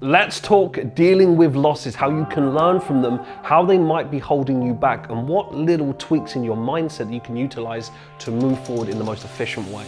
Let's talk dealing with losses, how you can learn from them, how they might be holding you back, and what little tweaks in your mindset you can utilize to move forward in the most efficient way.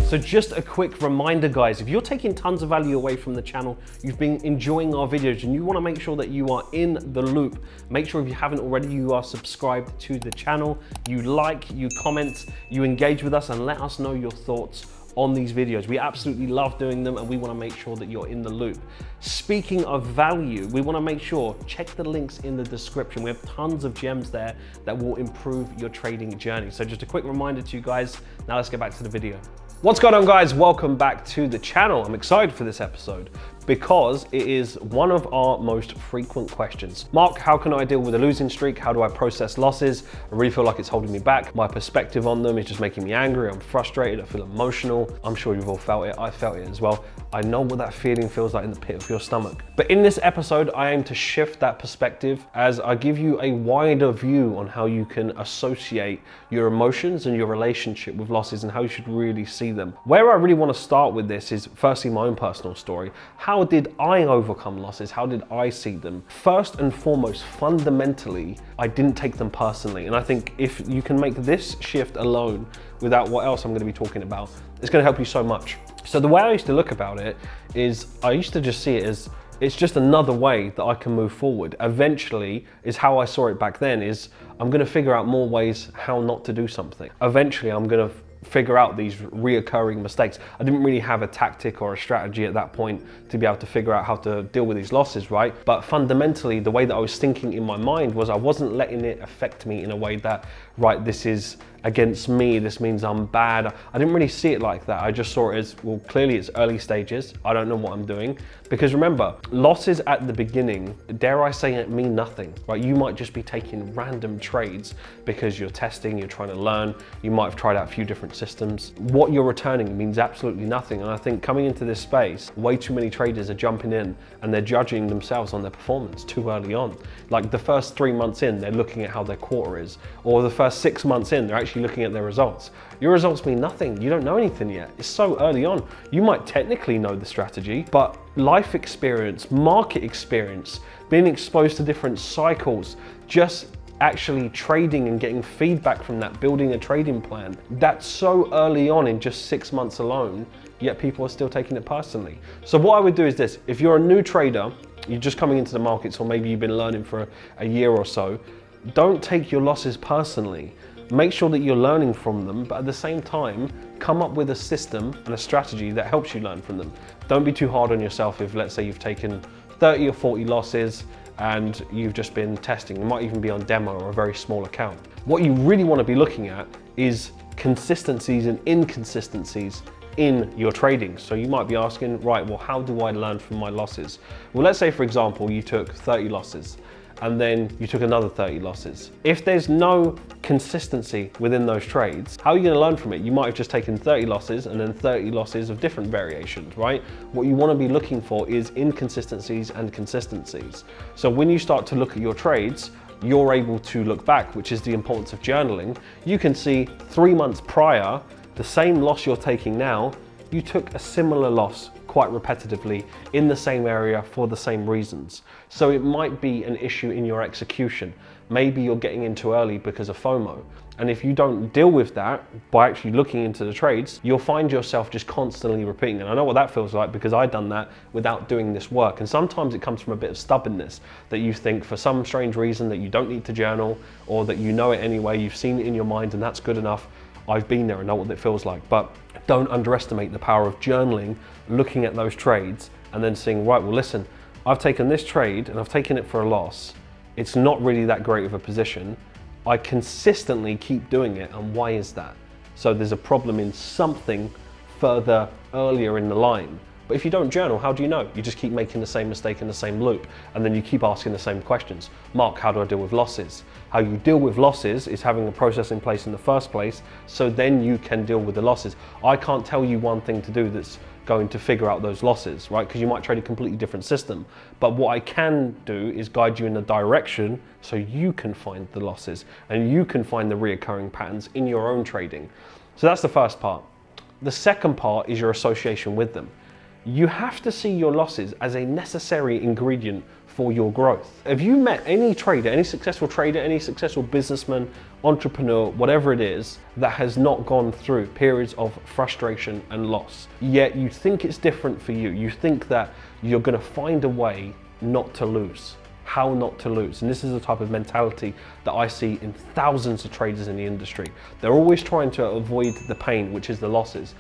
So just a quick reminder, guys, if you're taking tons of value away from the channel, you've been enjoying our videos and you want to make sure that you are in the loop, make sure if you haven't already, you are subscribed to the channel, you like, you comment, you engage with us and let us know your thoughts on these videos. We absolutely love doing them and we want to make sure that you're in the loop. Speaking of value, we want to make sure, check the links in the description. We have tons of gems there that will improve your trading journey. So just a quick reminder to you guys. Now let's get back to the video. What's going on, guys? Welcome back to the channel. I'm excited for this episode because it is one of our most frequent questions. Mark, how can I deal with a losing streak? How do I process losses? I really feel like it's holding me back. My perspective on them is just making me angry. I'm frustrated. I feel emotional. I'm sure you've all felt it. I felt it as well. I know what that feeling feels like in the pit of your stomach. But in this episode, I aim to shift that perspective as I give you a wider view on how you can associate your emotions and your relationship with losses and how you should really see them. Where I really want to start with this is firstly my own personal story. How did I overcome losses? How did I see them? First and foremost, fundamentally, I didn't take them personally. And I think if you can make this shift alone without what else I'm going to be talking about, it's going to help you so much. So the way I used to look about it is I used to just see it as it's just another way that I can move forward. Eventually is how I saw it back then, is I'm going to figure out more ways how not to do something. Eventually I'm going to figure out these reoccurring mistakes. I didn't really have a tactic or a strategy at that point to be able to figure out how to deal with these losses, right? But fundamentally, the way that I was thinking in my mind was I wasn't letting it affect me in a way that, right, this is against me, this means I'm bad. I didn't really see it like that. I just saw it as, well, clearly it's early stages. I don't know what I'm doing. Because remember, losses at the beginning, dare I say it, mean nothing, right? You might just be taking random trades because you're testing, you're trying to learn. You might have tried out a few different systems. What you're returning means absolutely nothing. And I think coming into this space, way too many traders are jumping in and they're judging themselves on their performance too early on. Like the first 3 months in, they're looking at how their quarter is, or the first 6 months in, they're actually looking at their results. Your results mean nothing. You don't know anything yet. It's so early on. You might technically know the strategy, but life experience, market experience, being exposed to different cycles, just actually trading and getting feedback from that, building a trading plan, that's so early on in just 6 months alone, yet people are still taking it personally. So what I would do is this: if you're a new trader, you're just coming into the markets, or maybe you've been learning for a year or so, don't take your losses personally. Make sure that you're learning from them, but at the same time, come up with a system and a strategy that helps you learn from them. Don't be too hard on yourself if, let's say, you've taken 30 or 40 losses and you've just been testing. It might even be on demo or a very small account. What you really want to be looking at is consistencies and inconsistencies in your trading. So you might be asking, right, well, how do I learn from my losses? Well, let's say, for example, you took 30 losses and then you took another 30 losses. If there's no consistency within those trades, how are you going to learn from it? You might have just taken 30 losses and then 30 losses of different variations, right? What you want to be looking for is inconsistencies and consistencies. So when you start to look at your trades, you're able to look back, which is the importance of journaling. You can see 3 months prior, the same loss you're taking now, you took a similar loss quite repetitively in the same area for the same reasons. So it might be an issue in your execution. Maybe you're getting in too early because of FOMO. And if you don't deal with that by actually looking into the trades, you'll find yourself just constantly repeating. And I know what that feels like because I've done that without doing this work. And sometimes it comes from a bit of stubbornness that you think for some strange reason that you don't need to journal, or that you know it anyway, you've seen it in your mind and that's good enough. I've been there and know what it feels like. But don't underestimate the power of journaling, looking at those trades and then saying, right, well, listen, I've taken this trade and I've taken it for a loss. It's not really that great of a position. I consistently keep doing it, and why is that? So there's a problem in something further earlier in the line. But if you don't journal, how do you know? You just keep making the same mistake in the same loop, and then you keep asking the same questions. Mark, how do I deal with losses? How you deal with losses is having a process in place in the first place, so then you can deal with the losses. I can't tell you one thing to do that's going to figure out those losses, right? Because you might trade a completely different system. But what I can do is guide you in a direction so you can find the losses and you can find the reoccurring patterns in your own trading. So that's the first part. The second part is your association with them. You have to see your losses as a necessary ingredient for your growth. Have you met any trader, any successful trader, any successful businessman, entrepreneur, whatever it is, that has not gone through periods of frustration and loss? Yet you think it's different for you. You think that you're gonna find a way not to lose. How not to lose. And this is the type of mentality that I see in thousands of traders in the industry. They're always trying to avoid the pain, which is the losses.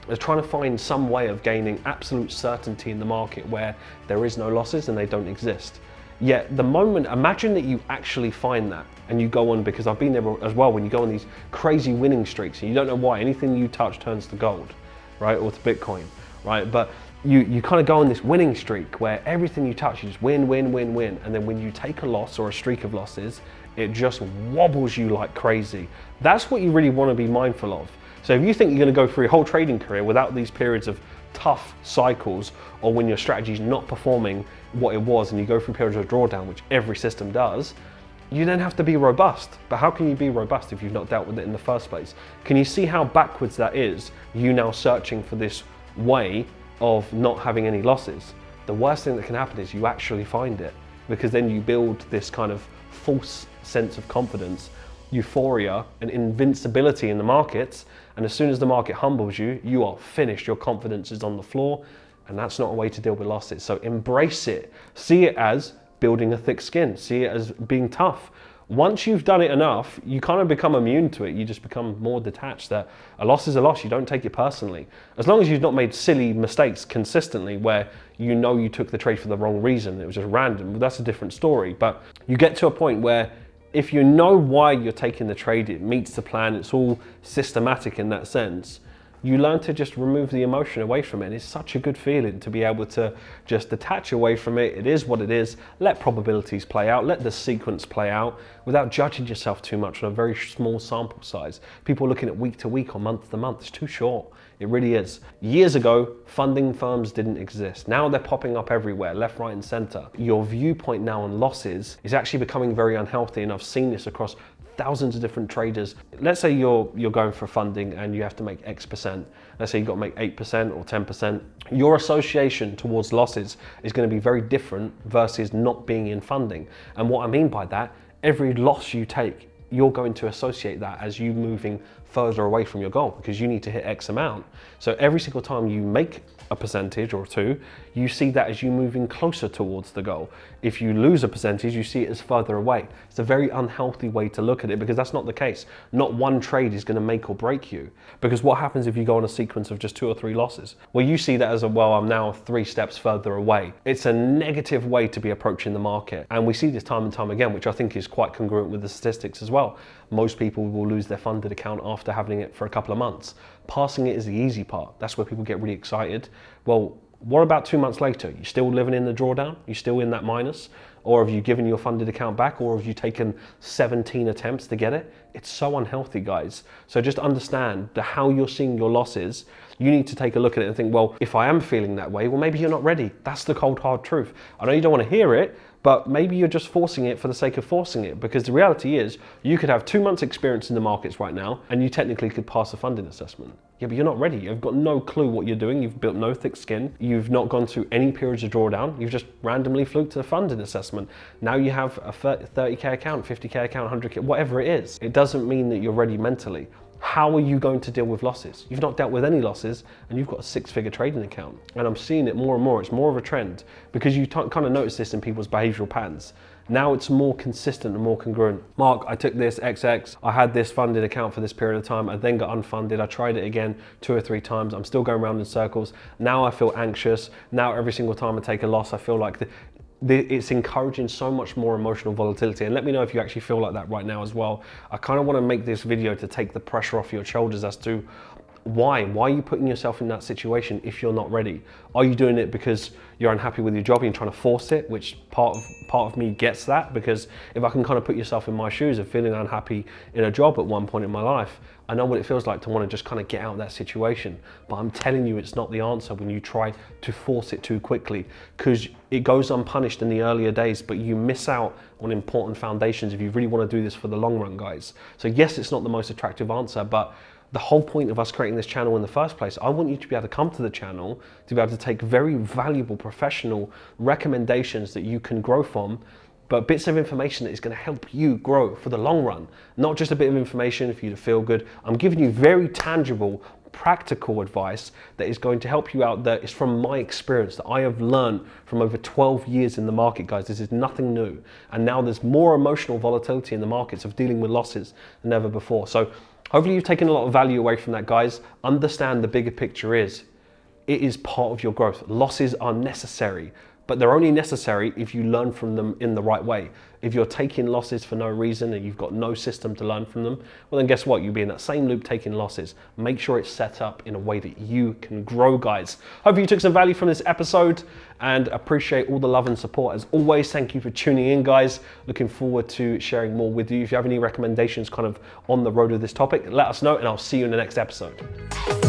They're trying to find some way of gaining absolute certainty in the market where there is no losses and they don't exist. Yet the moment, imagine that you actually find that and you go on, because I've been there as well, when you go on these crazy winning streaks and you don't know why, anything you touch turns to gold, right? Or to Bitcoin, right? But you kind of go on this winning streak where everything you touch, you just win, win, win, win. And then when you take a loss or a streak of losses, it just wobbles you like crazy. That's what you really want to be mindful of. So if you think you're going to go through your whole trading career without these periods of tough cycles, or when your strategy is not performing what it was and you go through periods of drawdown, which every system does, you then have to be robust. But how can you be robust if you've not dealt with it in the first place? Can you see how backwards that is, you now searching for this way of not having any losses? The worst thing that can happen is you actually find it, because then you build this kind of false sense of confidence, euphoria and invincibility in the markets, and as soon as the market humbles you, you are finished. Your confidence is on the floor, and that's not a way to deal with losses. So embrace it. See it as building a thick skin. See it as being tough. Once you've done it enough, you kind of become immune to it. You just become more detached, that a loss is a loss. You don't take it personally. As long as you've not made silly mistakes consistently where you know you took the trade for the wrong reason, it was just random, that's a different story. But you get to a point where if you know why you're taking the trade, it meets the plan, it's all systematic in that sense, you learn to just remove the emotion away from it. And it's such a good feeling to be able to just detach away from it. It is what it is. Let probabilities play out, let the sequence play out without judging yourself too much on a very small sample size. People looking at week to week or month to month, it's too short. It really is. Years ago, funding firms didn't exist. Now they're popping up everywhere, left, right, and center. Your viewpoint now on losses is actually becoming very unhealthy, and I've seen this across thousands of different traders. Let's say you're going for funding and you have to make X%. Let's say you've got to make 8% or 10%. Your association towards losses is going to be very different versus not being in funding. And what I mean by that, every loss you take, you're going to associate that as you moving further away from your goal, because you need to hit X amount. So every single time you make a percentage or two, you see that as you moving closer towards the goal. If you lose a percentage, you see it as further away. It's a very unhealthy way to look at it, because that's not the case. Not one trade is going to make or break you. Because what happens if you go on a sequence of just 2 or 3 losses? Well, you see that as a, well, I'm now 3 steps further away. It's a negative way to be approaching the market. And we see this time and time again, which I think is quite congruent with the statistics as well. Most people will lose their funded account after having it for a couple of months. Passing it is the easy part. That's where people get really excited. Well, what about 2 months later? You still living in the drawdown? You still in that minus? Or have you given your funded account back? Or have you taken 17 attempts to get it? It's so unhealthy, guys. So just understand that how you're seeing your losses, you need to take a look at it and think, well, if I am feeling that way, well, maybe you're not ready. That's the cold, hard truth. I know you don't want to hear it, but maybe you're just forcing it for the sake of forcing it, because the reality is you could have 2 months experience in the markets right now and you technically could pass a funding assessment. Yeah, but you're not ready. You've got no clue what you're doing. You've built no thick skin. You've not gone through any periods of drawdown. You've just randomly fluked to the funding assessment. Now you have a 30K account, 50K account, 100K, whatever it is. It doesn't mean that you're ready mentally. How are you going to deal with losses? You've not dealt with any losses and you've got a 6-figure trading account. And I'm seeing it more and more. It's more of a trend, because you kind of notice this in people's behavioral patterns. Now it's more consistent and more congruent. Mark, I took this XX, I had this funded account for this period of time, I then got unfunded, I tried it again 2 or 3 times, I'm still going around in circles. Now I feel anxious. Now every single time I take a loss, I feel like it's encouraging so much more emotional volatility. And let me know if you actually feel like that right now as well. I kind of want to make this video to take the pressure off your shoulders as to, Why are you putting yourself in that situation if you're not ready? Are you doing it because you're unhappy with your job and you're trying to force it, which part of me gets that, because if I can kind of put yourself in my shoes of feeling unhappy in a job at one point in my life, I know what it feels like to want to just kind of get out of that situation. But I'm telling you, it's not the answer when you try to force it too quickly, because it goes unpunished in the earlier days, but you miss out on important foundations if you really want to do this for the long run, guys. So yes, it's not the most attractive answer, but the whole point of us creating this channel in the first place, I want you to be able to come to the channel to be able to take very valuable professional recommendations that you can grow from, but bits of information that is going to help you grow for the long run. Not just a bit of information for you to feel good. I'm giving you very tangible, practical advice that is going to help you out, that is from my experience, that I have learned from over 12 years in the market, guys. This is nothing new. And now there's more emotional volatility in the markets of dealing with losses than ever before. So hopefully you've taken a lot of value away from that, guys. Understand the bigger picture is, it is part of your growth. Losses are necessary, but they're only necessary if you learn from them in the right way. If you're taking losses for no reason and you've got no system to learn from them, well then guess what? You'll be in that same loop taking losses. Make sure it's set up in a way that you can grow, guys. Hope you took some value from this episode and appreciate all the love and support. As always, thank you for tuning in, guys. Looking forward to sharing more with you. If you have any recommendations kind of on the road of this topic, let us know and I'll see you in the next episode.